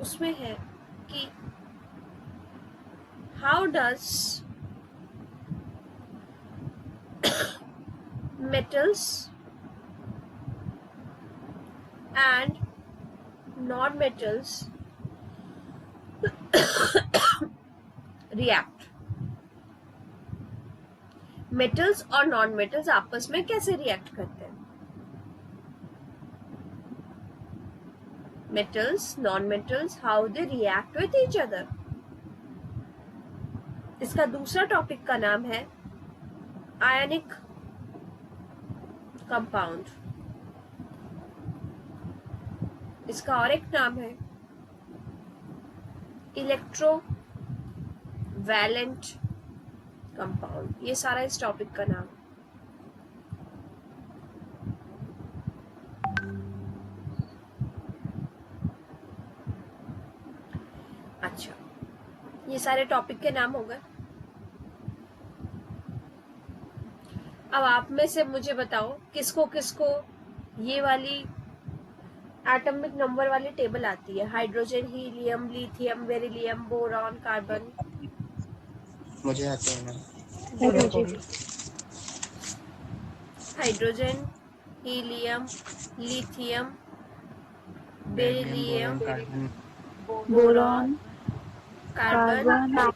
उसमें है कि how does metals and non-metals react. Metals और नॉन मेटल्स आपस में कैसे रिएक्ट करते हैं? Metals, non metals, how they react with each other. इसका दूसरा टॉपिक का नाम है आयनिक कंपाउंड. इसका और एक नाम है इलेक्ट्रोवैलेंट कंपाउंड. ये सारा इस टॉपिक का नाम. अच्छा, ये सारे टॉपिक के नाम हो गए. अब आप में से मुझे बताओ किसको किसको ये वाली एटॉमिक नंबर वाली टेबल आती है. Hydrogen, helium, lithium, beryllium, boron, carbon. मुझे आते हैं ना. Hydrogen, helium, lithium, beryllium, boron, carbon,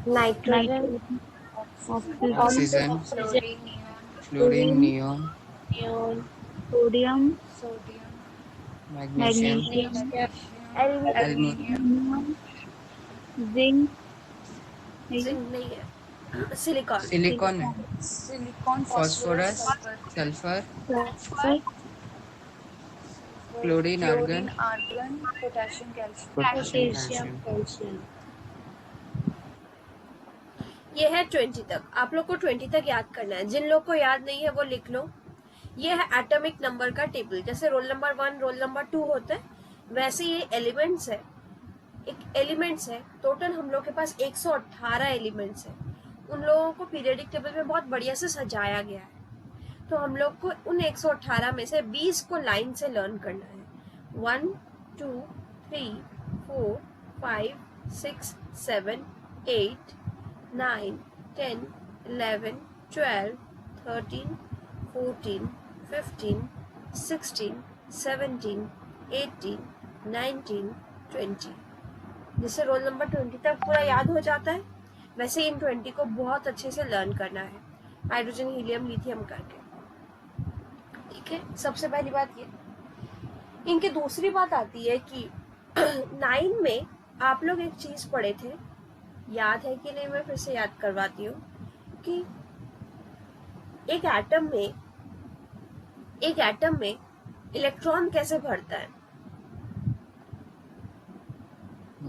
nitrogen, oxygen, fluorine, neon, sodium, magnesium, aluminium, zinc, नहीं है, सिलिकॉन. सिलिकॉन है, phosphorus, sulphur, chlorine, argon, potassium, calcium. ये है 20 तक. आप लोग को 20 तक याद करना है. जिन लोग को याद नहीं है वो लिख लो. ये है एटॉमिक नंबर का टेबल. जैसे रोल नंबर 1, रोल नंबर 2 होता है, वैसे ये एलिमेंट्स है. एक एलिमेंट्स है. टोटल हम लोग के पास 118 एलिमेंट्स है. उन लोगों को पीरियडिक टेबल में बहुत बढ़िया से सजाया गया है. तो हम लोग को उन 118 में से 20 को लाइन से लर्न करना है. 1 2 3 4 5 6 7 8 9 10 11 12 13 14 15 16 17 18 19 20. जिससे रोल नंबर 20 तक पूरा याद हो जाता है, वैसे इन 20 को बहुत अच्छे से लर्न करना है. हाइड्रोजन, हीलियम, लिथियम करके. ठीक है. सबसे पहली बात ये. इनकी दूसरी बात आती है कि 9 में आप लोग एक चीज पढ़े थे, याद है कि नहीं? मैं फिर से याद करवाती हूँ कि एक एटम में इलेक्ट्रॉन कैसे भरता है.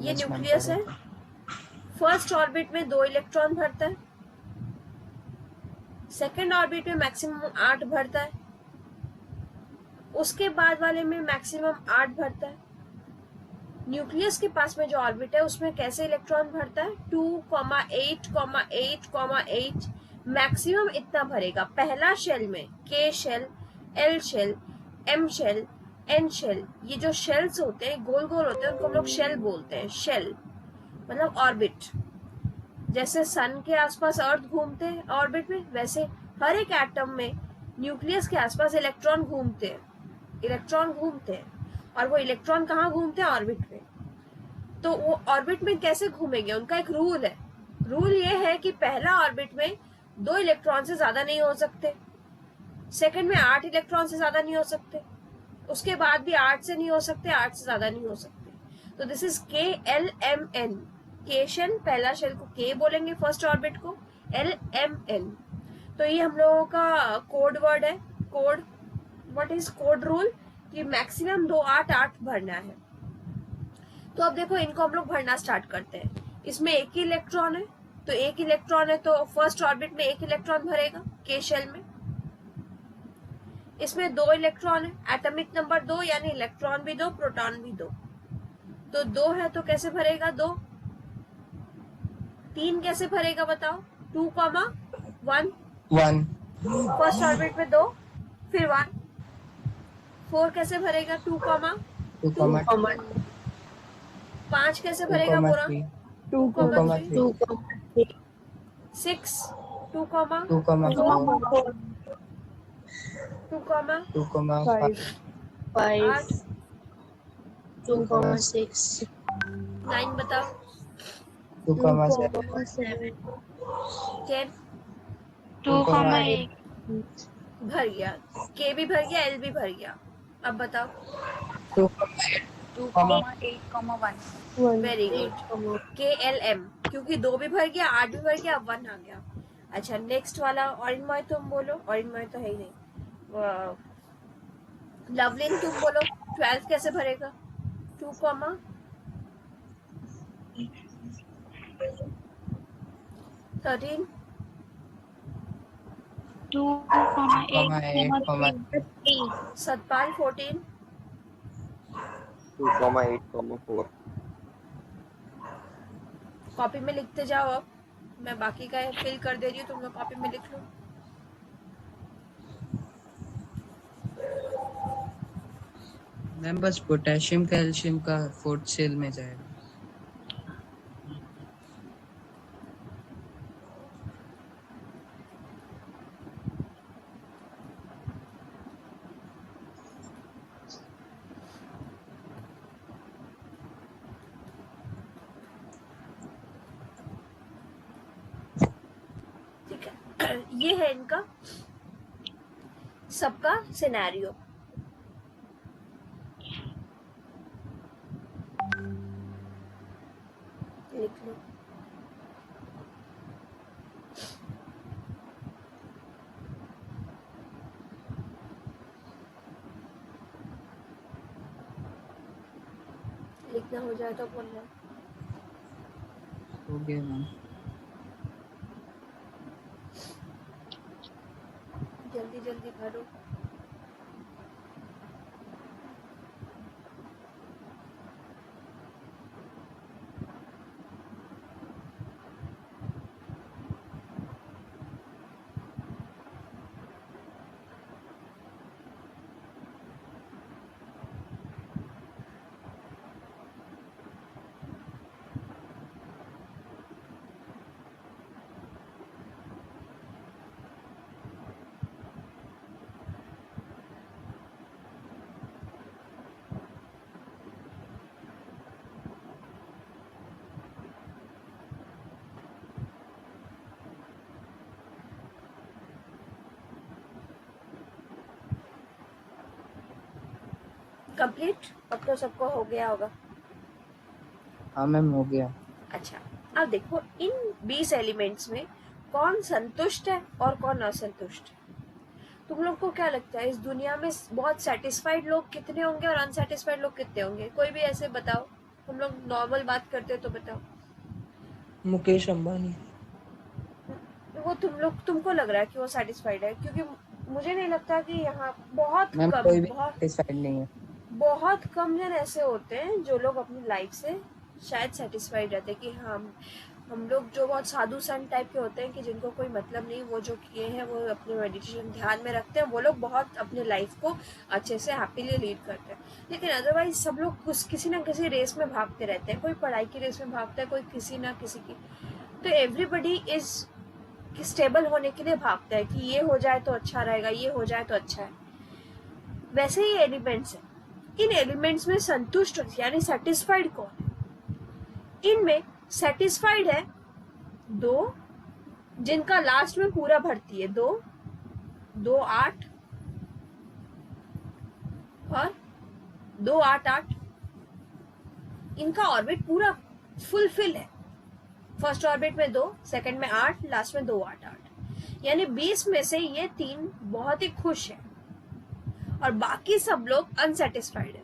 ये न्यूक्लियस है. फर्स्ट ऑर्बिट में 2 इलेक्ट्रॉन भरता है. सेकेंड ऑर्बिट में मैक्सिमम 8 भरता है. उसके बाद वाले में मैक्सिमम 8 भरता है. न्यूक्लियस के पास में जो ऑर्बिट है उसमें कैसे इलेक्ट्रॉन भरता है? 2,8,8,8 मैक्सिमम इतना भरेगा. पहला शेल में K shell, L shell, M shell, N shell. ये जो शेल्स होते हैं गोल गोल होते हैं, उनको हम लोग शेल बोलते हैं. शेल मतलब ऑर्बिट. जैसे सन के आसपास अर्थ घूमते हैं ऑर्बिट में, वैसे हर एक एटम में न्यूक्लियस के आसपास इलेक्ट्रॉन घूमते हैं. और वो इलेक्ट्रॉन कहाँ घूमते हैं? ऑर्बिट में. तो वो ऑर्बिट में कैसे घूमेंगे? उनका एक रूल है. रूल ये है कि पहला ऑर्बिट में 2 इलेक्ट्रॉन से ज्यादा नहीं हो सकते. सेकंड में 8 इलेक्ट्रॉन से ज्यादा नहीं हो सकते. उसके बाद भी 8 से नहीं हो सकते, 8 से ज्यादा नहीं हो सकते. तो दिस इज KLMN. के शेल, पहला शेल को के बोलेंगे, फर्स्ट ऑर्बिट को LMN. तो ये हम लोगों का कोड वर्ड है. Code, what is code rule? कि मैक्सिमम 2 8 8 भरना है. तो अब देखो इनको हम लोग भरना स्टार्ट करते हैं. इसमें एक ही इलेक्ट्रॉन है, तो एक इलेक्ट्रॉन है तो फर्स्ट ऑर्बिट में एक इलेक्ट्रॉन भरेगा के शेल में. इसमें 2 इलेक्ट्रॉन है, एटॉमिक नंबर 2, यानी इलेक्ट्रॉन भी 2, प्रोटॉन भी 2. तो 2 है तो कैसे भरेगा? 2. 3 कैसे भरेगा बताओ? 2,1. फर्स्ट ऑर्बिट में 2, फिर 1. 4 कैसे भरेगा? 2,2. 5 कैसे 2, भरेगा बोरा? 3, 2, 2, 3, 3, 6, 2, 2, 4, 2, 2, 5, 8, 2, 9 बताओ, 2, 7, 10 2, 8, भर गया, के भी भर गया, एल भी भर गया। अब बताओ। 2, 2,8,1 वेरी गुड, के एल एम, क्योंकि 2 भी भर गया, 8 भी भर गया, अब 1 आ गया। अच्छा नेक्स्ट वाला ऑरिनमॉय तुम बोलो, ऑरिनमॉय तो है ही नहीं। लवलिन तुम बोलो, 12 कैसे भरेगा? 2, 13, 2,8,3. सतपाल 14, 2,8,4. कॉपी में लिखते जाओ। अब मैं बाकी का फिल कर दे रही हूँ, तुम लोग कॉपी में लिख लो। मैम बस पोटेशियम कैल्शियम का 4th सेल में जाएगा। ठीक है, ये है इनका सबका सिनेरियो। लिख लो। लिखना हो जाए तो बोलना। हो गया मैम। जल्दी जल्दी भरो। कंप्लीट? अब तो सबको हो गया होगा। हाँ मैम हो गया। अच्छा, अब देखो इन 20 एलिमेंट्स में कौन संतुष्ट है और कौन असंतुष्ट है। तुम लोग को क्या लगता है इस दुनिया में बहुत सेटिस्फाइड लोग कितने होंगे और अनसेटिस्फाइड लोग कितने होंगे? कोई भी ऐसे बताओ, हम लोग नॉर्मल बात करते हो तो बताओ। मुकेश अंबानी। वो तुमको लग रहा है कि वो सेटिस्फाइड है, क्योंकि मुझे नहीं लगता कि यहाँ बहुत मैम कम कोई भी सेटिस्फाइड नहीं है। बहुत कम जन ऐसे होते हैं जो लोग अपनी लाइफ से शायद सेटिस्फाइड रहते हैं कि हम लोग जो बहुत साधु संत टाइप के होते हैं कि जिनको कोई मतलब नहीं, वो जो किए हैं वो अपने मेडिटेशन ध्यान में रखते हैं, वो लोग बहुत अपने लाइफ को अच्छे से हैप्पीली लीड करते हैं। लेकिन अदरवाइज सब लोग किसी ना किसी रेस में भागते रहते हैं। कोई पढ़ाई की रेस में भागता है, कोई किसी ना किसी की। तो एवरीबडी इज स्टेबल होने के लिए भागता है कि ये हो जाए तो अच्छा रहेगा, ये हो जाए तो अच्छा है। वैसे ही एलिमेंट्स है, इन एलिमेंट्स में संतुष्ट यानी सेटिस्फाइड कौन है? इनमें सेटिस्फाइड है 2, जिनका लास्ट में पूरा भरती है 2, 2, 8 और 2, 8, 8। इनका ऑर्बिट पूरा फुलफिल है। फर्स्ट ऑर्बिट में 2, सेकंड में 8, लास्ट में 2, 8, 8। यानी 20 में से ये 3 बहुत ही खुश है और बाकी सब लोग अनसेटिस्फाइड है।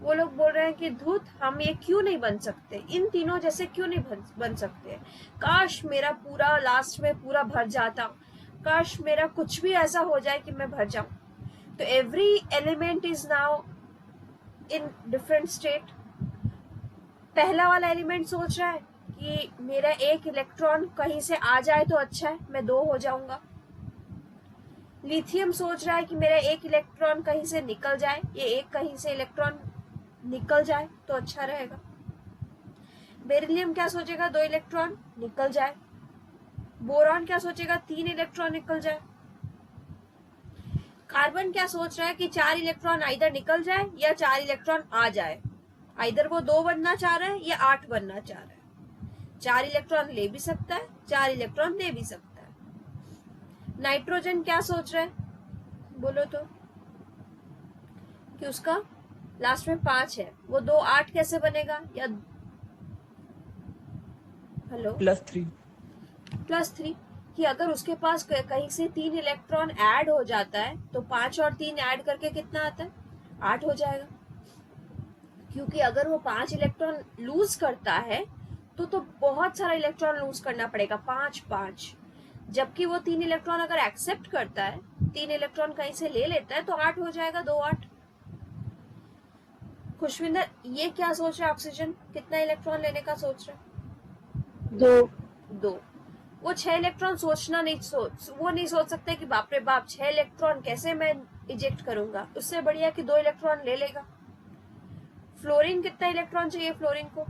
वो लोग बोल रहे हैं कि धूत हम ये क्यों नहीं बन सकते, इन तीनों जैसे क्यों नहीं बन सकते। काश मेरा पूरा लास्ट में पूरा भर जाता, काश मेरा कुछ भी ऐसा हो जाए कि मैं भर जाऊं। तो every element is now in different state. पहला वाला एलिमेंट सोच रहा है कि मेरा एक इलेक्ट्रॉन कहीं से आ जाए तो अच्छा है, मैं 2 हो जाऊंगा। लिथियम सोच रहा है कि मेरा एक इलेक्ट्रॉन कहीं से निकल जाए, ये एक कहीं से इलेक्ट्रॉन निकल जाए तो अच्छा रहेगा। बेरिलियम क्या सोचेगा 2 इलेक्ट्रॉन निकल जाए। बोरॉन क्या सोचेगा 3 इलेक्ट्रॉन निकल जाए। कार्बन क्या सोच रहा है कि 4 इलेक्ट्रॉन आइदर निकल जाए या 4 इलेक्ट्रॉन आ जाए। आइदर वो 2 बनना चाह रहा है या 8 बनना चाह रहा है। 4 इलेक्ट्रॉन ले भी सकता है, 4 इलेक्ट्रॉन दे भी सकता है। नाइट्रोजन क्या सोच रहा है बोलो तो, कि उसका लास्ट में 5 है, वो 2 8 कैसे बनेगा, या हेलो +3 +3, कि अगर उसके पास कहीं से 3 इलेक्ट्रॉन ऐड हो जाता है तो 5 और 3 ऐड करके कितना आता है 8 हो जाएगा। क्योंकि अगर वो 5 इलेक्ट्रॉन लूज करता है तो बहुत सारा इलेक्ट्रॉन लूज करना पड़ेगा, 5 जबकि वो 3 इलेक्ट्रॉन अगर एक्सेप्ट करता है, 3 इलेक्ट्रॉन कहीं से ले लेता है तो 8 हो जाएगा, 2 8। खुशविंदर ये क्या सोच रहा है, ऑक्सीजन कितना इलेक्ट्रॉन लेने का सोच रहा है 2। वो 6 इलेक्ट्रॉन वो नहीं सोच सकते कि बाप रे बाप 6 इलेक्ट्रॉन कैसे मैं इजेक्ट करूंगा, उससे बढ़िया कि 2 इलेक्ट्रॉन ले लेगा। फ्लोरीन कितना इलेक्ट्रॉन चाहिए, फ्लोरीन को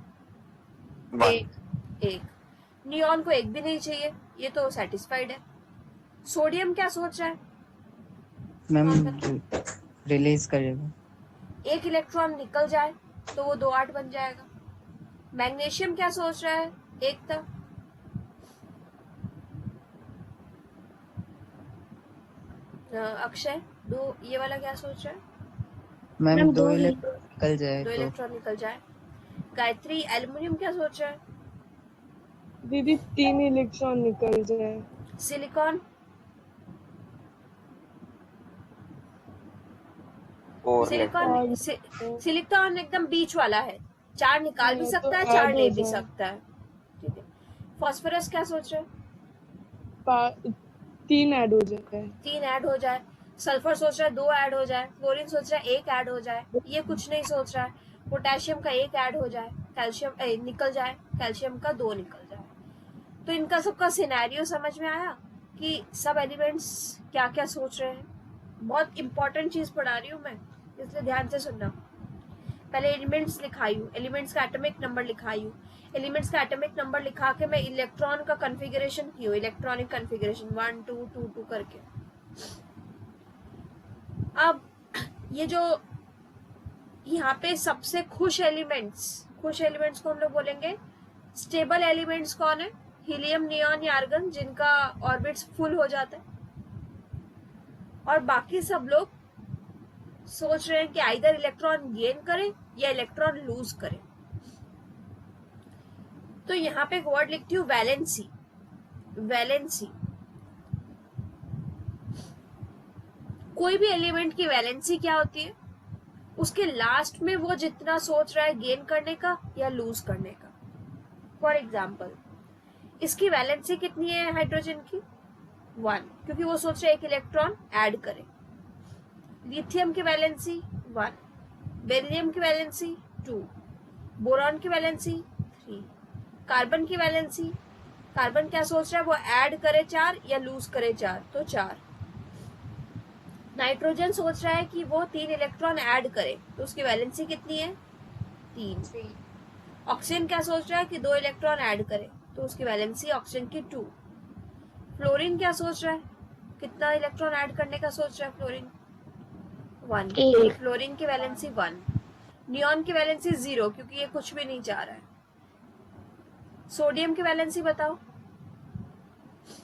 1। नियॉन को 1 भी नहीं चाहिए, ये तो सेटिस्फाइड है। सोडियम क्या सोच रहा है, मैम रिलीज करेगा। 1 इलेक्ट्रॉन निकल जाए तो वो 2 8 बन जाएगा। मैग्नीशियम क्या सोच रहा है, 1 था। अक्षय 2, ये वाला क्या सोच रहा है, मैम 2 इलेक्ट्रॉन निकल जाए 2 तो इलेक्ट्रॉन निकल जाए। गायत्री एल्युमिनियम क्या सोच रहा है, दीदी 3 इलेक्ट्रॉन निकल जाए। सिलिकॉन सिलिकॉन एकदम बीच वाला है, 4 निकाल भी सकता है, 4 ले भी सकता है। ठीक है। फास्फोरस क्या सोच रहे हैं, 3 ऐड हो जाए, 3 ऐड हो जाए। सल्फर सोच रहा है 2 ऐड हो जाए। क्लोरीन सोच रहा है 1 ऐड हो जाए, ये कुछ नहीं सोच रहा है। पोटेशियम का 1 ऐड हो जाए, कैल्शियम निकल जाए, कैल्शियम का 2 निकल जाए। तो इनका सबका सिनेरियो समझ में आया कि सब एलिमेंट्स क्या क्या सोच रहे हैं। बहुत इंपॉर्टेंट चीज पढ़ा रही हूँ मैं, इसलिए ध्यान से सुनना। पहले एलिमेंट्स लिखाई हूँ, एलिमेंट्स का एटॉमिक नंबर लिखाई हूँ। एलिमेंट्स का एटॉमिक नंबर लिखा के मैं इलेक्ट्रॉन का कॉन्फ़िगरेशन की हूँ, इलेक्ट्रॉनिक कॉन्फ़िगरेशन 1 2 2 2 करके। अब ये जो यहाँ पे सबसे खुश एलिमेंट्स को हम लोग बोलेंगे स्टेबल एलिमेंट्स कौन है, हीलियम नियॉन या आर्गन, जिनका ऑर्बिट्स फुल हो जाता है। और बाकी सब लोग सोच रहे हैं कि आइदर इलेक्ट्रॉन गेन करे या इलेक्ट्रॉन लूज करे। तो यहाँ पे एक वर्ड लिखती हूँ वैलेंसी। कोई भी एलिमेंट की वैलेंसी क्या होती है, उसके लास्ट में वो जितना सोच रहा है गेन करने का या लूज करने का। फॉर एग्जाम्पल इसकी वैलेंसी कितनी है हाइड्रोजन की 1, क्योंकि वो सोच रहा है 1 इलेक्ट्रॉन ऐड करे। लिथियम की वैलेंसी 1, बेरिलियम की वैलेंसी 2, बोरॉन की वैलेंसी 3, कार्बन की वैलेंसी, कार्बन क्या सोच रहा है वो ऐड करे 4 या लूज करे 4, तो 4। नाइट्रोजन सोच रहा है कि वो 3 इलेक्ट्रॉन ऐड करे, तो उसकी वैलेंसी कितनी है 3। ऑक्सीजन क्या सोच रहा है कि 2 इलेक्ट्रॉन ऐड करे, तो उसकी वैलेंसी ऑक्सीजन की 2। फ्लोरीन क्या सोच रहा है, कितना इलेक्ट्रॉन ऐड करने का सोच रहा है फ्लोरीन 1, फ्लोरीन की वैलेंसी 1। नियॉन की वैलेंसी 0, क्योंकि ये कुछ भी नहीं चाह रहा है। सोडियम की वैलेंसी बताओ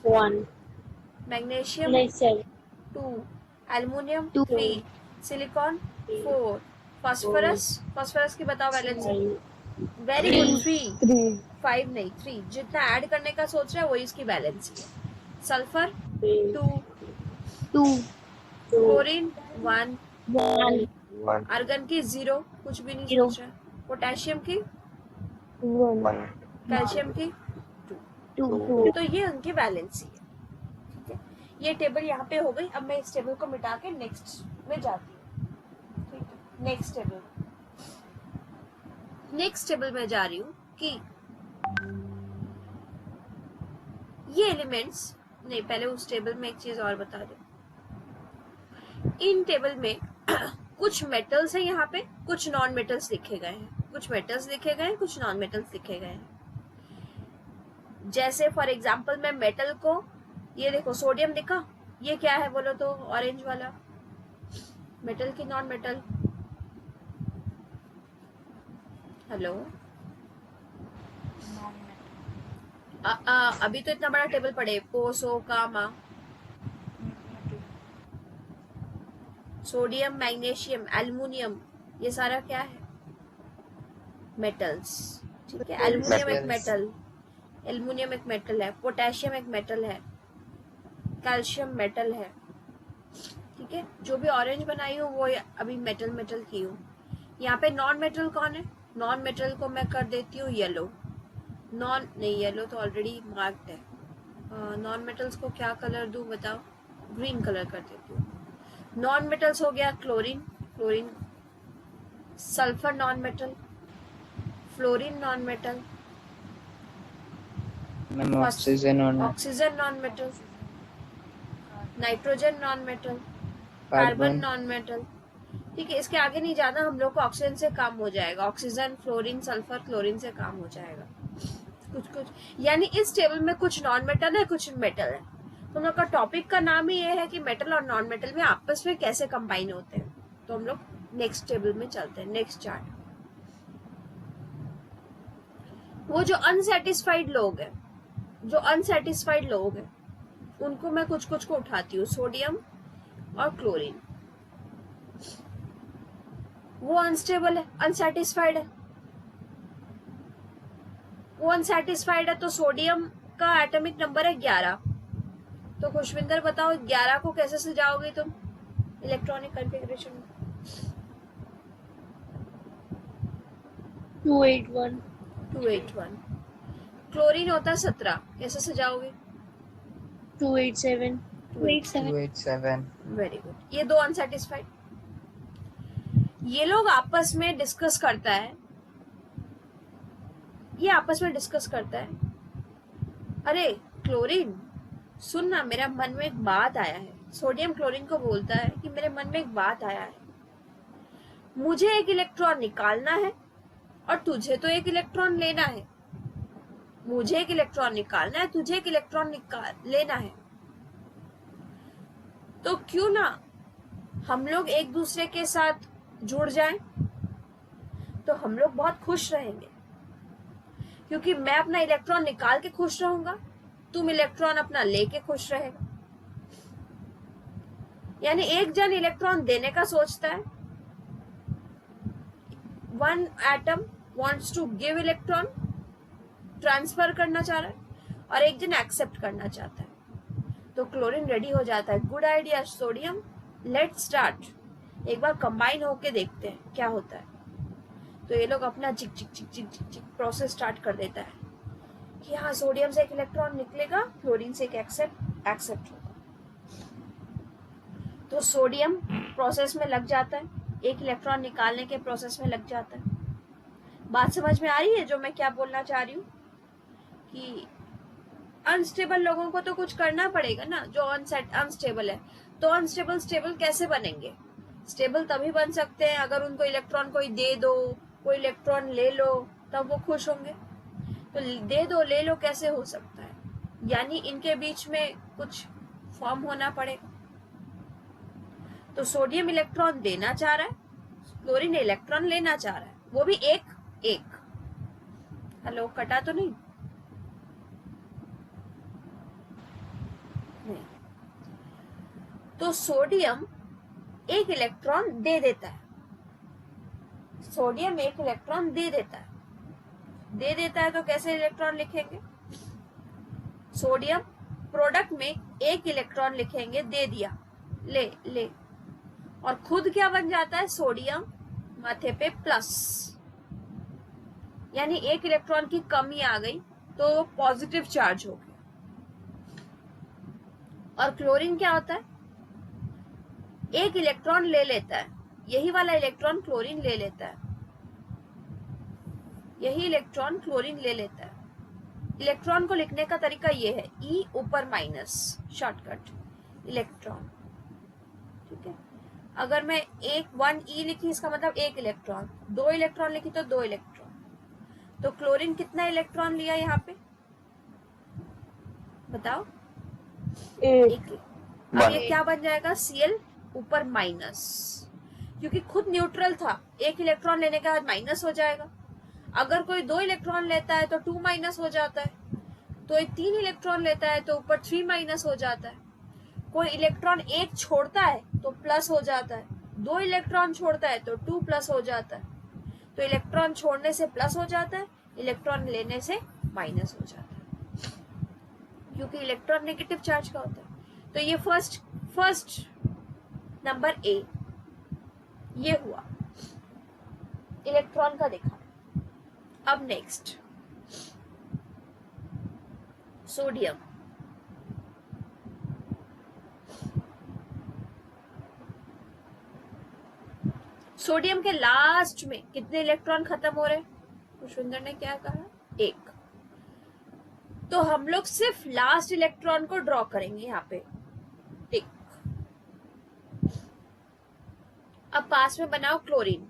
1, मैग्नीशियम 2, एल्युमिनियम 3, सिलिकॉन 4, फास्फोरस की बताओ वैलेंसी। वेरी गुड 3, 5 नहीं 3, जितना ऐड करने का सोच रहा है वही इसकी वैलेंसी है। सल्फर 2, क्लोरीन 1, आर्गन की 0, कुछ भी नहीं सोच रहा है। पोटेशियम की 1, कैल्शियम की 2। तो ये उनकी वैलेंसी है। ठीक है, ये टेबल यहाँ पे हो गई। अब मैं इस टेबल को मिटा के नेक्स्ट में जाती हूँ। ठीक है, नेक्स्ट टेबल में जा रही हूँ कि ये एलिमेंट्स नहीं, पहले उस टेबल में एक चीज और बता दूं। इन टेबल में कुछ मेटल्स है यहाँ पे, कुछ नॉन मेटल्स लिखे गए हैं। कुछ मेटल्स लिखे गए, कुछ नॉन मेटल्स लिखे गए हैं। जैसे फॉर एग्जांपल मैं मेटल को, ये देखो सोडियम लिखा, ये क्या है बोलो तो, ऑरेंज वाला, मेटल की नॉन मेटल? हेलो, अभी तो इतना बड़ा टेबल पड़े, पोसो कामा, सोडियम, मैग्नीशियम, एल्युमिनियम, ये सारा क्या है? मेटल्स। ठीक है, एल्युमिनियम एक मेटल, एल्युमिनियम एक मेटल है, पोटेशियम एक मेटल है, कैल्शियम मेटल है। ठीक है, जो भी ऑरेंज बनाई हूँ वो अभी मेटल मेटल की हूँ। यहाँ पे नॉन मेटल कौन है? नॉन मेटल को मैं कर देती हूँ येलो। नॉन नहीं, येलो तो ऑलरेडी मार्क्ड है। नॉन मेटल्स को क्या कलर दूं बताओ? ग्रीन कलर कर देती हूँ। नॉन मेटल्स हो गया chlorine, chlorine, sulphur non metal, fluorine non metal, ma'am oxygen और oxygen non metal, nitrogen non metal, carbon non metal. ठीक है, इसके आगे नहीं जाना, हम लोग को ऑक्सीजन से काम हो जाएगा। ऑक्सीजन, फ्लोरीन, सल्फर, क्लोरीन से काम हो जाएगा। कुछ कुछ, यानी इस टेबल में कुछ नॉन मेटल है, कुछ मेटल है। तो हम लोग का टॉपिक का नाम ही ये है कि मेटल और नॉन मेटल में आपस में कैसे कंबाइन होते हैं। तो हम लोग नेक्स्ट टेबल में चलते हैं, नेक्स्ट चार्ट। वो जो अनसेटिस्फाइड लोग हैं, जो अनसेटिस्फाइड लोग हैं, उनको मैं कुछ कुछ को उठाती हूँ, सोडियम और क्लोरीन। वो अनस्टेबल है, अनसेटिस्फाइड है। वो अनसेटिस्फाइड है, तो सोडियम का एटॉमिक नंबर है 11। तो खुशविंदर बताओ 11 को कैसे सजाओगे तुम इलेक्ट्रॉनिक कॉन्फ़िगरेशन में? 281 281। क्लोरीन होता है 17, कैसे सजाओगे? 287 287 287। Very good. ये दो अनसेटिस्फाइड, ये लोग आपस में डिस्कस करता है, ये आपस में डिस्कस करता है, अरे क्लोरीन सुन ना, मेरा मन में एक बात आया है। सोडियम क्लोरीन को बोलता है कि मेरे मन में एक बात आया है, मुझे एक इलेक्ट्रॉन निकालना है और तुझे तो एक इलेक्ट्रॉन लेना है। मुझे एक इलेक्ट्रॉन निकालना है, तुझे एक इलेक्ट्रॉन लेना है। तो क्यों ना हम लोग एक दूसरे के साथ जुड़ जाएं, तो हम लोग बहुत खुश रहेंगे, क्योंकि मैं अपना इलेक्ट्रॉन निकाल के खुश रहूंगा, तुम इलेक्ट्रॉन अपना लेके खुश रहेगा। यानी एक जन इलेक्ट्रॉन देने का सोचता है, one atom wants to give electron, transfer करना चाह रहा है, और एक जन एक्सेप्ट करना चाहता है। तो क्लोरीन रेडी हो जाता है। Good idea sodium, let's start. एक बार कंबाइन होके देखते हैं क्या होता है। तो ये लोग अपना चिक चिक चिक चिक चिक चिक प्रोसेस स्टार्ट कर देता है कि हाँ, सोडियम से एक इलेक्ट्रॉन निकलेगा, क्लोरीन से एक एक्सेप्ट होगा। तो सोडियम प्रोसेस में लग जाता है, एक इलेक्ट्रॉन निकालने के प्रोसेस में लग जाता है। बात समझ में आ रही है जो मैं क्या बोलना चाह रही हूँ? कि अनस्टेबल लोगों को तो कुछ करना पड़ेगा ना, जो अनस्टेबल है। तो अनस्टेबल स्टेबल कैसे बनेंगे? स्टेबल तभी बन सकते हैं अगर उनको इलेक्ट्रॉन कोई दे दो, कोई इलेक्ट्रॉन ले लो, तब वो खुश होंगे। तो दे दो ले लो कैसे हो सकता है? यानी इनके बीच में कुछ फॉर्म होना पड़ेगा। तो सोडियम इलेक्ट्रॉन देना चाह रहा है, क्लोरीन इलेक्ट्रॉन लेना चाह रहा है, वो भी एक एक। हेलो, कटा तो नहीं? नहीं। तो सोडियम एक इलेक्ट्रॉन दे देता है, सोडियम एक इलेक्ट्रॉन दे देता है। दे देता है तो कैसे इलेक्ट्रॉन लिखेंगे? सोडियम प्रोडक्ट में एक इलेक्ट्रॉन लिखेंगे, दे दिया, ले ले, और खुद क्या बन जाता है? सोडियम माथे पे प्लस, यानी एक इलेक्ट्रॉन की कमी आ गई तो पॉजिटिव चार्ज हो गया। और क्लोरीन क्या होता है? एक इलेक्ट्रॉन ले लेता है, यही वाला इलेक्ट्रॉन क्लोरीन ले लेता है, यही इलेक्ट्रॉन क्लोरीन ले लेता है। इलेक्ट्रॉन को लिखने का तरीका ये है, ई ऊपर माइनस, शॉर्टकट इलेक्ट्रॉन। ठीक है, अगर मैं एक 1e लिखी इसका मतलब एक इलेक्ट्रॉन, 2 इलेक्ट्रॉन लिखी तो 2 इलेक्ट्रॉन। तो क्लोरीन कितना इलेक्ट्रॉन लिया यहाँ पे बताओ? एक। एक। अब ये क्या बन जाएगा? Cl ऊपर माइनस, क्योंकि खुद न्यूट्रल था, एक इलेक्ट्रॉन लेने के बाद माइनस हो जाएगा। अगर कोई 2 इलेक्ट्रॉन लेता है तो 2 माइनस हो जाता है, तो 3 इलेक्ट्रॉन लेता है तो ऊपर 3 माइनस हो जाता है। कोई इलेक्ट्रॉन एक छोड़ता है तो प्लस हो जाता है, 2 इलेक्ट्रॉन छोड़ता है तो 2 प्लस हो जाता है। तो इलेक्ट्रॉन छोड़ने से प्लस हो जाता है, इलेक्ट्रॉन लेने से माइनस हो जाता है, क्योंकि इलेक्ट्रॉन नेगेटिव चार्ज का होता है। तो ये फर्स्ट नंबर ए ये हुआ, इलेक्ट्रॉन का देखा। अब नेक्स्ट सोडियम। सोडियम के लास्ट में कितने इलेक्ट्रॉन खत्म हो रहे? पुष्पिंदर ने क्या कहा? एक। तो हम लोग सिर्फ लास्ट इलेक्ट्रॉन को ड्रॉ करेंगे यहाँ पे, टिक। अब पास में बनाओ क्लोरीन।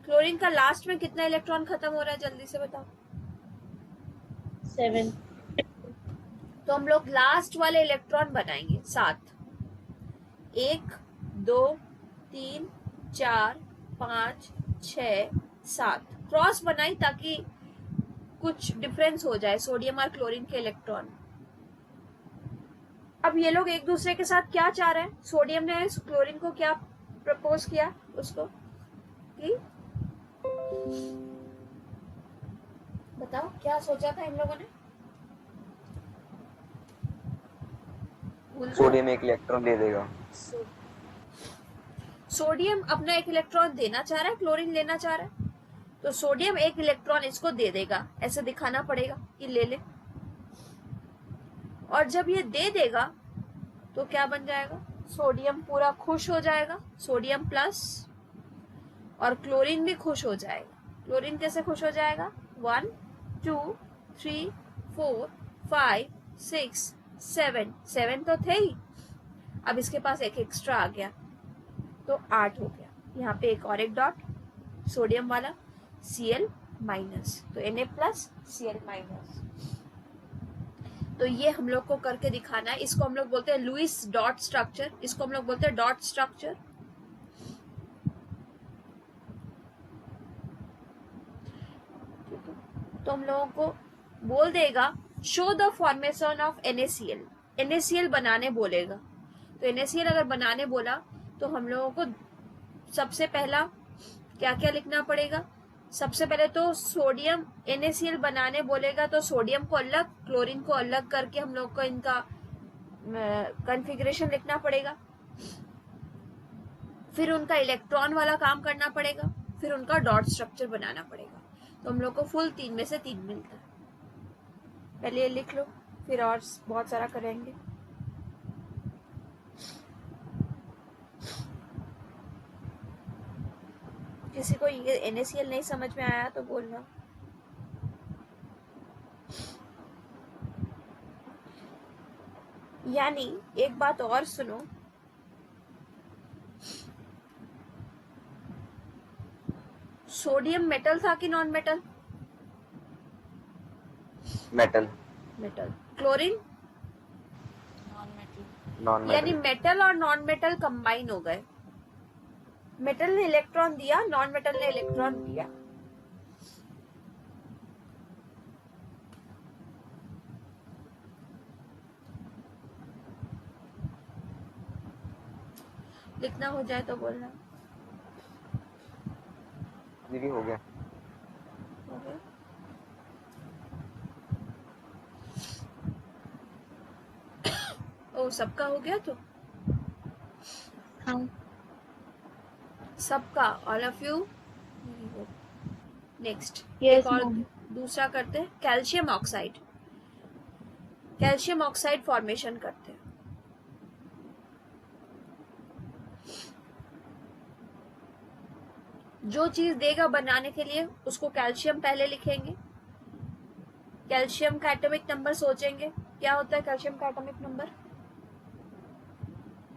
क्लोरीन का लास्ट में कितना इलेक्ट्रॉन खत्म हो रहा है, जल्दी से बताओ। 7। तो हम लोग लास्ट वाले इलेक्ट्रॉन बनाएंगे 7। 1 2 3 4 5 6 7 क्रॉस बनाई ताकि कुछ डिफरेंस हो जाए सोडियम और क्लोरीन के इलेक्ट्रॉन। अब ये लोग एक दूसरे के साथ क्या चाह रहे हैं? सोडियम ने क्लोरीन को क्या प्रपोज किया उसको कि बताओ क्या सोचा था इन लोगों ने? सोडियम एक इलेक्ट्रॉन दे देगा। सोडियम अपना एक इलेक्ट्रॉन देना चाह रहा है, क्लोरीन लेना चाह रहा है, तो सोडियम एक इलेक्ट्रॉन इसको दे देगा, ऐसे दिखाना पड़ेगा कि ले ले। और जब ये दे देगा तो क्या बन जाएगा? सोडियम पूरा खुश हो जाएगा, सोडियम प्लस, और क्लोरीन भी खुश हो जाएगा। क्लोरीन कैसे खुश हो जाएगा? 1 2 3 4 5 6 7 7 तो थे ही, अब इसके पास एक एक्स्ट्रा आ गया तो 8 हो गया। यहाँ पे एक और एक डॉट सोडियम वाला, Cl माइनस, तो Na प्लस Cl माइनस। तो ये हम लोग को करके दिखाना है। इसको हम लोग बोलते हैं लुईस डॉट स्ट्रक्चर, इसको हम लोग बोलते हैं डॉट स्ट्रक्चर। तो हम लोगों को बोल देगा show the formation of NaCl, NaCl बनाने बोलेगा। तो NaCl अगर बनाने बोला तो हम लोगों को सबसे पहला क्या क्या लिखना पड़ेगा? सबसे पहले तो सोडियम, NaCl बनाने बोलेगा तो सोडियम को अलग, क्लोरीन को अलग करके हम लोग को इनका कॉन्फ़िगरेशन लिखना पड़ेगा। फिर उनका इलेक्ट्रॉन वाला काम करना पड़ेगा, फिर उनका डॉट स्ट्रक्चर बनाना पड़ेगा। तो हम लोग को फुल 3 में से 3 मिलता है। पहले ये लिख लो, फिर और बहुत सारा करेंगे। किसी को ये NaCl नहीं समझ में आया तो बोलना। यानी एक बात और सुनो, सोडियम मेटल था कि non metal? Metal. Metal. Chlorine non यानी मेटल। मेटल और नॉन मेटल कंबाइन हो गए। मेटल ने इलेक्ट्रॉन दिया, नॉन मेटल ने इलेक्ट्रॉन दिया। लिखना हो जाए तो बोलना। दीदी हो गया। हो गया? ओ सबका हो गया तो हाँ। सबका, all of you. Next Yes, एक और ma'am. दूसरा करते हैं, calcium oxide. Calcium oxide formation करते हैं। जो चीज देगा बनाने के लिए उसको कैल्शियम पहले लिखेंगे। कैल्शियम का एटॉमिक नंबर सोचेंगे क्या होता है? कैल्शियम का एटॉमिक नंबर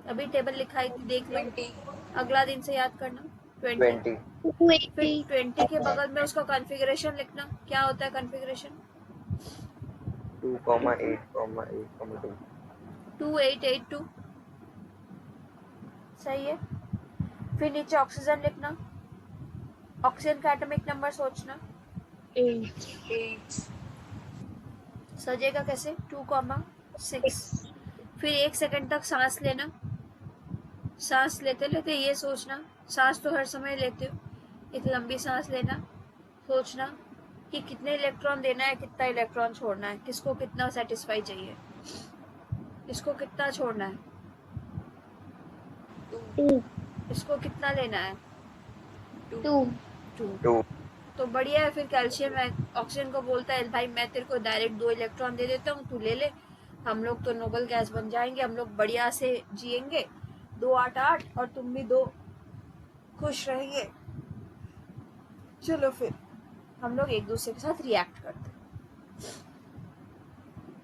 अभी टेबल लिखाई थी, देख लो। 20, अगला दिन से याद करना 20। 20, फिर 280, 20 के बगल में उसका कॉन्फ़िगरेशन लिखना। क्या होता है कॉन्फ़िगरेशन? 2,8,8,2। 2882 सही है। फिर नीचे ऑक्सीजन लिखना। ऑक्सीजन का एटॉमिक नंबर सोचना। 8, 8, सजेगा कैसे? 2,6। फिर 1 सेकंड तक सांस लेना। सांस लेते लेते ये सोचना, सांस तो हर समय लेते हो, एक लंबी सांस लेना, सोचना कि कितने इलेक्ट्रॉन देना है, कितना इलेक्ट्रॉन छोड़ना है, किसको कितना सेटिस्फाई चाहिए, इसको कितना छोड़ना है, 2, इसको कितना लेना है, 2, 2। 2, तो बढ़िया है। फिर कैल्शियम ऑक्सीजन को बोलता है भाई मैं तेरे को डायरेक्ट 2 इलेक्ट्रॉन दे देता हूँ, तू ले ले, हम लोग तो नोबल गैस बन जाएंगे, हम लोग बढ़िया से जिएंगे 2-8-8, और तुम भी 2 खुश रहेंगे। चलो फिर हम लोग एक दूसरे के साथ रिएक्ट करते हैं।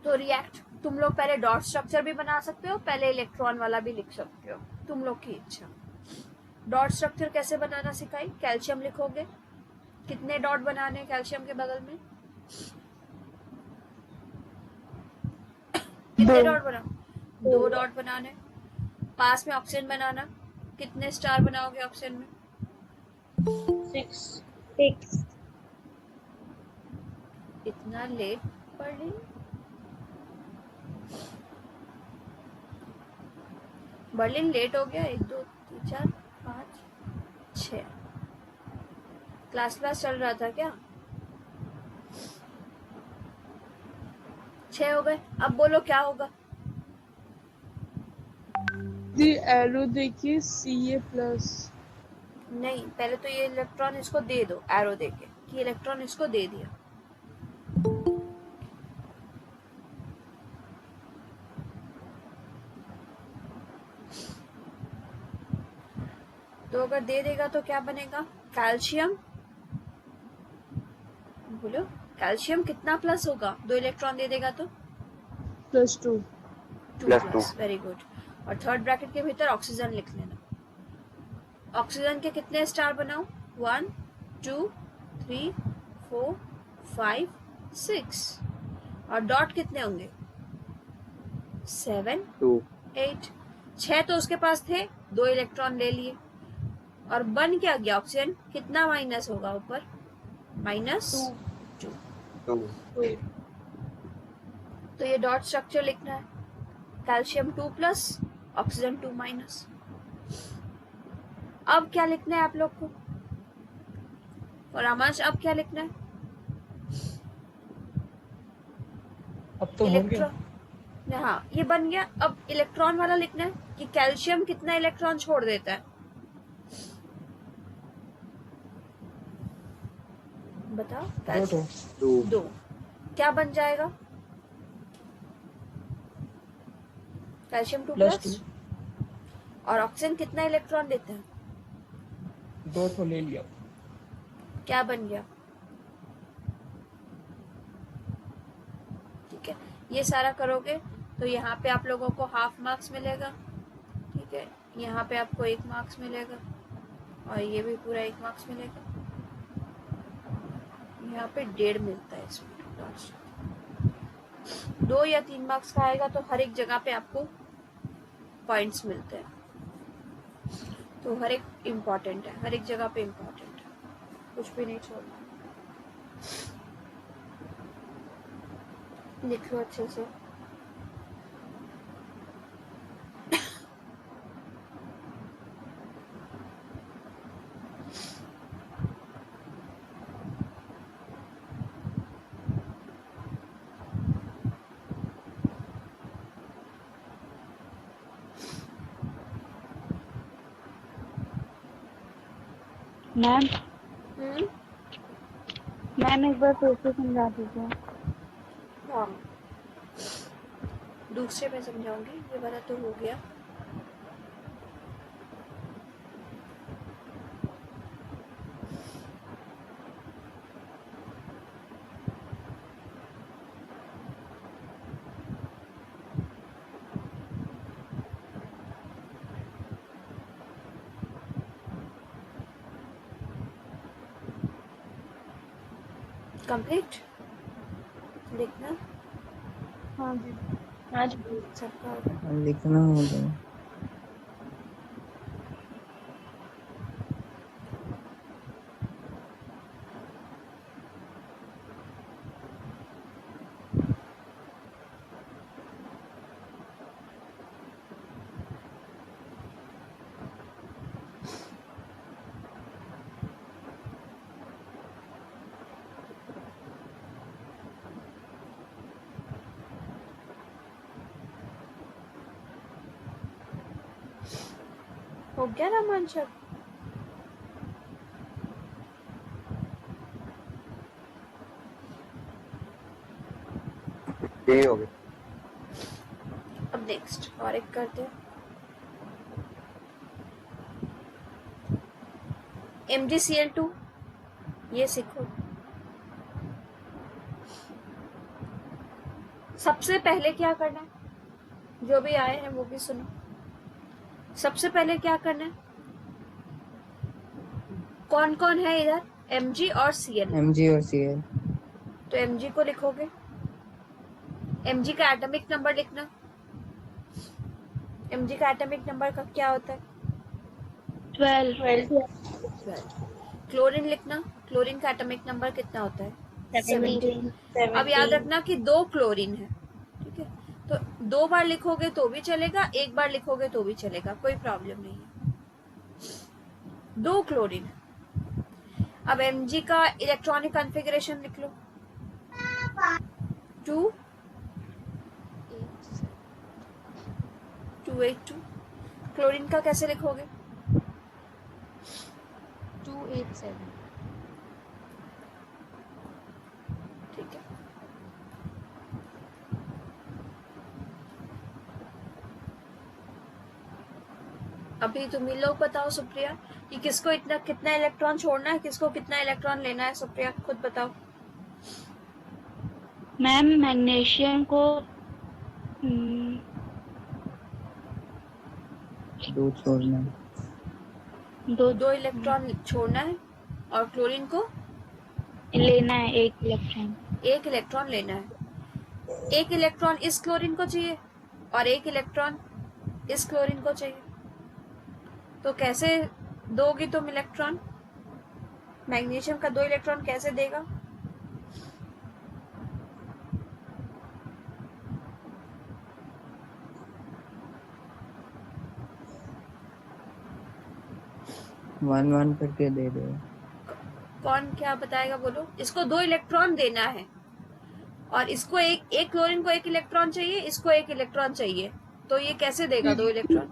तो रिएक्ट तुम लोग पहले डॉट स्ट्रक्चर भी बना सकते हो, पहले इलेक्ट्रॉन वाला भी लिख सकते हो, तुम लोग की इच्छा। डॉट स्ट्रक्चर कैसे बनाना सिखाई? कैल्शियम लिखोगे, कितने डॉट बनाने कैल्शियम के बगल में? कितने डॉट बनाओ? 2 डॉट बनाने। पास में ऑक्सीजन बनाना, कितने स्टार बनाओगे ऑक्सीजन में? 6, 6, इतना लेट पढ़ रही? बर्लिन लेट हो गया। 1 2 3 4 5 6 क्लास चल रहा था क्या? 6 हो गए। अब बोलो क्या होगा? दी एरो देखिए Ca+। नहीं, पहले तो ये इलेक्ट्रॉन इसको दे दो, एरो देके कि इलेक्ट्रॉन इसको दे दिया। तो अगर दे देगा तो क्या बनेगा? कैल्शियम, बोलो कैल्शियम कितना प्लस होगा? 2 इलेक्ट्रॉन दे देगा तो +2, 2 +2। प्लस। Very good. और थर्ड ब्रैकेट के भीतर ऑक्सीजन लिख लेना। ऑक्सीजन के कितने स्टार बनाओ? 1 2 3 4 5 6। और डॉट कितने होंगे? 7 2, 8। 6 तो उसके पास थे, 2 इलेक्ट्रॉन ले लिए। और बन क्या गया? ऑक्सीजन कितना माइनस होगा ऊपर? -2। 2, तो ये डॉट स्ट्रक्चर लिखना है। Calcium 2 plus, oxygen 2 minus. अब क्या लिखना है आप लोग को? और आमाश अब क्या लिखना है? अब तो हो गया। इलेक्ट्रॉन, हाँ ये बन गया। अब इलेक्ट्रॉन वाला लिखना है कि कैल्शियम कितना इलेक्ट्रॉन छोड़ देता है। बताओ। 2, 2। क्या बन जाएगा? Calcium 2 plus. और ऑक्सीजन कितना इलेक्ट्रॉन देता है? 2 तो ले लिया। क्या बन गया? ठीक है, ये सारा करोगे तो यहाँ पे आप लोगों को हाफ मार्क्स मिलेगा। ठीक है, यहाँ पे आपको 1 मार्क्स मिलेगा, और ये भी पूरा 1 मार्क्स मिलेगा। यहाँ पे 1.5 मिलता है इसमें। 2 या 3 मार्क्स का आएगा तो हर एक जगह पे आपको पॉइंट्स मिलते हैं। तो हर एक इम्पोर्टेंट है, हर एक जगह पे इम्पोर्टेंट है, कुछ भी नहीं छोड़ना। लिख लो अच्छे से। मैम हम्म, मैम एक बार फिर से समझा दीजिए। हाँ दूसरे में समझाऊंगी, ये वाला तो हो गया। कंप्लीट लिखना हाँ जी। सबका होगा। लिखना होगा। हो गया रोमांचक? ये हो गया। अब नेक्स्ट और एक करते हैं। MgCl2 ये सीखो। सबसे पहले क्या करना है, जो भी आए हैं वो भी सुनो। सबसे पहले क्या करना है, कौन कौन है इधर, Mg और Cl। Mg और Cl। तो Mg को लिखोगे, Mg का एटॉमिक नंबर लिखना। Mg का एटॉमिक नंबर का क्या होता है? 12 क्लोरीन लिखना, क्लोरीन का एटॉमिक नंबर कितना होता है? 17 अब याद रखना कि 2 क्लोरीन है, ठीक है? तो 2 बार लिखोगे तो भी चलेगा, 1 बार लिखोगे तो भी चलेगा, कोई प्रॉब्लम नहीं है। 2 क्लोरीन है। अब Mg का इलेक्ट्रॉनिक कॉन्फ़िगरेशन लिख लो, 282। क्लोरीन का कैसे लिखोगे? 287। ठीक है। अभी तुम ही लोग बताओ सुप्रिया, कि किसको इतना कितना इलेक्ट्रॉन छोड़ना है, किसको कितना इलेक्ट्रॉन लेना है? सुप्रिया खुद बताओ। मैम मैग्नीशियम को 2 छोड़ना। 2 इलेक्ट्रॉन छोड़ना है, और क्लोरीन को लेना है 1 इलेक्ट्रॉन। 1 इलेक्ट्रॉन लेना है। 1 इलेक्ट्रॉन इस क्लोरीन को चाहिए और 1 इलेक्ट्रॉन इस क्लोरीन को चाहिए। तो कैसे दोगी तुम इलेक्ट्रॉन? मैग्नीशियम का 2 इलेक्ट्रॉन कैसे देगा? वन वन करके दे दो। कौन क्या बताएगा, बोलो। इसको 2 इलेक्ट्रॉन देना है, और इसको एक क्लोरीन को 1 इलेक्ट्रॉन चाहिए, इसको 1 इलेक्ट्रॉन चाहिए। तो ये कैसे देगा 2 इलेक्ट्रॉन?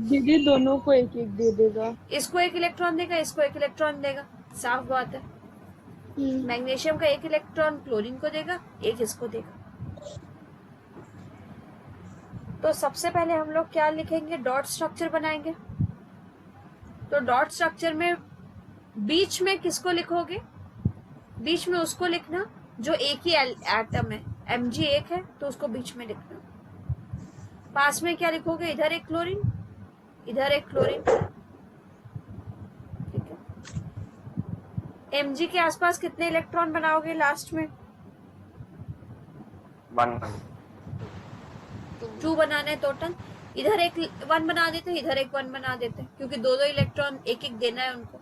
दीदी दोनों को एक एक दे देगा। इसको 1 इलेक्ट्रॉन देगा, इसको 1 इलेक्ट्रॉन देगा, साफ बात है। मैग्नीशियम का 1 इलेक्ट्रॉन क्लोरीन को देगा, 1 इसको देगा। तो सबसे पहले हम लोग क्या लिखेंगे, डॉट स्ट्रक्चर बनाएंगे। तो डॉट स्ट्रक्चर में बीच में किसको लिखोगे? बीच में उसको लिखना जो एक ही एटम है। Mg 1 है तो उसको बीच में लिखना। पास में क्या लिखोगे? इधर एक क्लोरीन, इधर एक क्लोरीन, ठीक है। Mg के आसपास कितने इलेक्ट्रॉन बनाओगे लास्ट में? 1 2 बनाना है टोटल। इधर एक 1 बना देते, इधर एक 1 बना देते, क्योंकि 2 इलेक्ट्रॉन एक एक देना है उनको।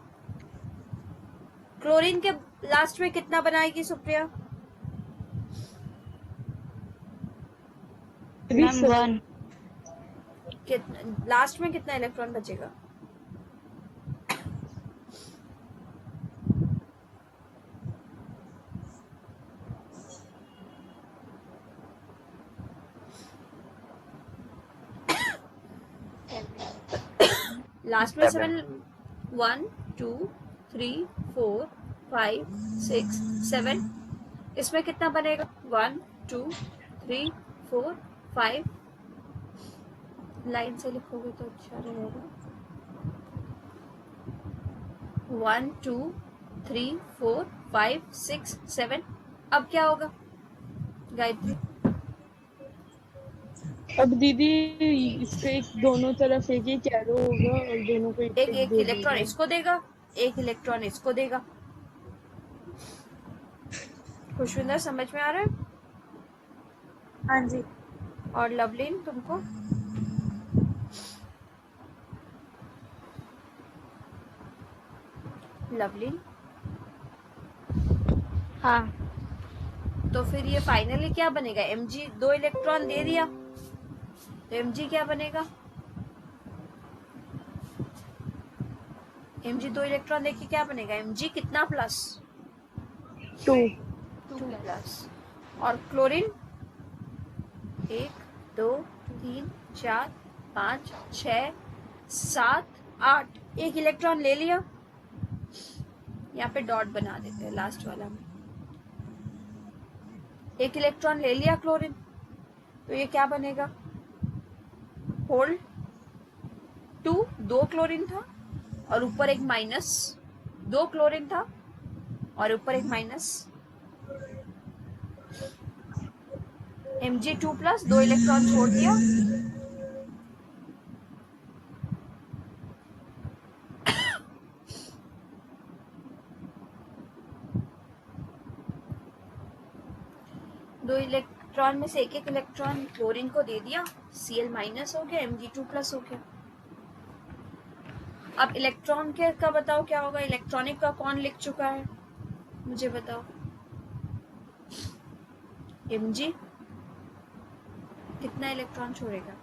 क्लोरीन के लास्ट में कितना बनाएगी सुप्रिया? मैम 1 लास्ट में कितना इलेक्ट्रॉन बचेगा? लास्ट में 7, 1 2 3 4 5 6 7। इसमें कितना बनेगा? 1 2 3 4 5। लाइन से लिखोगे तो अच्छा रहेगा। 1 2 3 4 5 6 7। अब क्या होगा गायत्री? अब दीदी इसके एक दोनों तरफ एक एक एरो होगा और दोनों को एक एक दे इलेक्ट्रॉन देगा। इसको देगा, 1 इलेक्ट्रॉन इसको देगा। खुशविंदर समझ में आ रहा है? हाँ जी। और लवलीन तुमको? लवलीन, हाँ। तो फिर ये फाइनली क्या बनेगा? Mg 2 इलेक्ट्रॉन दे दिया तो Mg क्या बनेगा? Mg 2 इलेक्ट्रॉन देके क्या बनेगा? Mg कितना प्लस? 2 2 प्लस। और क्लोरीन 1 2 3 4 5 6 7 8 एक इलेक्ट्रॉन ले लिया। यहाँ पे डॉट बना देते हैं लास्ट वाला में। एक इलेक्ट्रॉन ले लिया क्लोरीन, तो ये क्या बनेगा? होल्ड 2, 2 क्लोरीन था और ऊपर एक माइनस, 2 क्लोरीन था और ऊपर एक माइनस। Mg2 प्लस 2 इलेक्ट्रॉन छोड़ दिया, दो इलेक्ट्रॉन में से एक एक इलेक्ट्रॉन क्लोरीन को दे दिया, Cl माइनस हो गया, Mg2 प्लस हो गया। अब इलेक्ट्रॉन के का बताओ क्या होगा? इलेक्ट्रॉनिक का कौन लिख चुका है मुझे बताओ? Mg कितना इलेक्ट्रॉन छोड़ेगा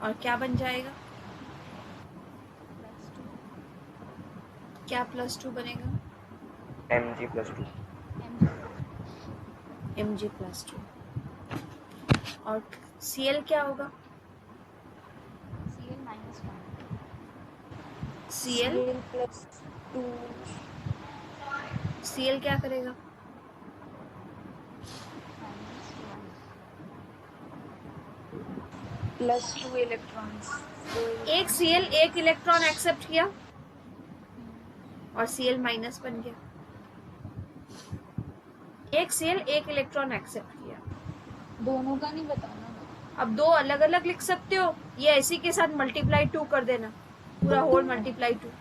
और क्या बन जाएगा? क्या +2 बनेगा? Mg+2. Mg+2। और Cl क्या होगा? Cl -1 Cl +2 Cl क्या करेगा? +2 इलेक्ट्रॉन्स। एक Cl एक इलेक्ट्रॉन एक्सेप्ट किया और Cl माइनस बन गया। एक Cl एक इलेक्ट्रॉन एक्सेप्ट किया। दोनों का नहीं बताना। अब दो अलग अलग लिख सकते हो, ये इसी के साथ मल्टीप्लाई 2 कर देना, पूरा होल मल्टीप्लाई 2।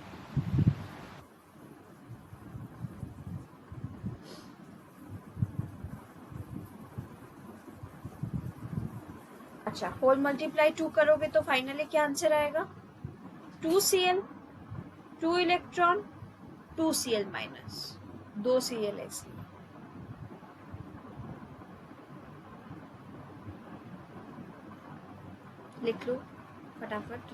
अच्छा, होल मल्टीप्लाई 2 करोगे तो फाइनली क्या आंसर आएगा? 2Cl 2 electron 2Cl minus 2Cl ऐसे लिख लो फटाफट।